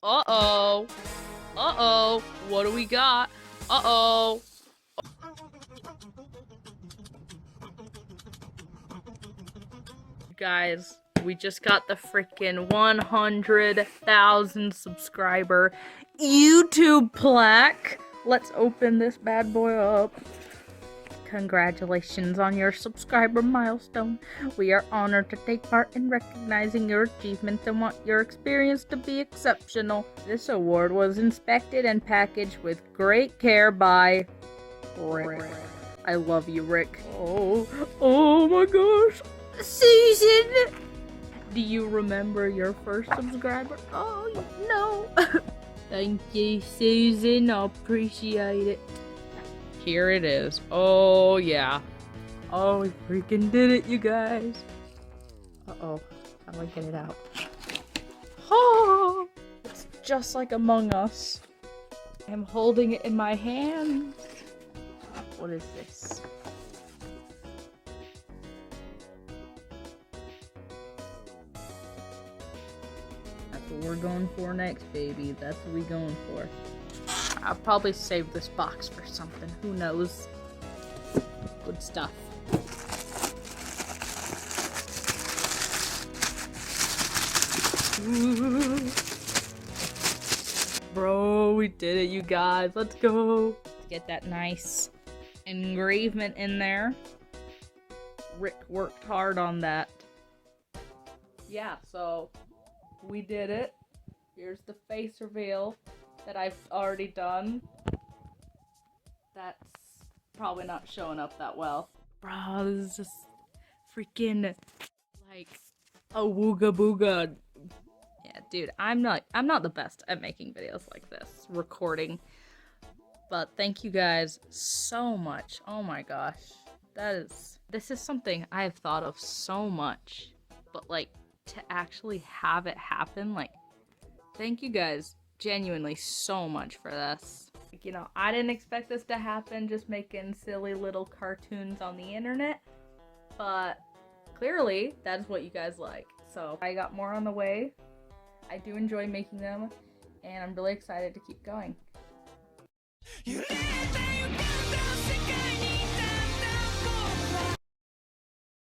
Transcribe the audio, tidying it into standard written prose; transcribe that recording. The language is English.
Uh-oh. Uh-oh. What do we got? Uh-oh. Guys, we just got the freaking 100,000 subscriber YouTube plaque. Let's open this bad boy up. Congratulations on your subscriber milestone. We are honored to take part in recognizing your achievements and want your experience to be exceptional. This award was inspected and packaged with great care by Rick. I love you, Rick. Oh my gosh. Susan! Do you remember your first subscriber? Oh, no. Thank you, Susan. I appreciate it. Here it is. Oh, yeah. Oh, we freaking did it, you guys. Uh-oh. How do I get it out? Oh, it's just like Among Us. I'm holding it in my hand. What is this? That's what we're going for next, baby. That's what we're going for. I'll probably save this box for something. Who knows? Good stuff. Ooh. Bro, we did it, you guys. Let's go. Let's get that nice engravement in there. Rick worked hard on that. Yeah, so we did it. Here's the face reveal that I've already done. That's probably not showing up that well. Bro, this is just freaking like a wooga booga. Yeah, dude, I'm not the best at making videos like this, recording. But thank you guys so much. Oh my gosh. This is something I've thought of so much. But like, to actually have it happen, like, thank you guys genuinely so much for this. Like, you know, I didn't expect this to happen, just making silly little cartoons on the internet, but clearly that's what you guys like. So I got more on the way. I do enjoy making them, and I'm really excited to keep going.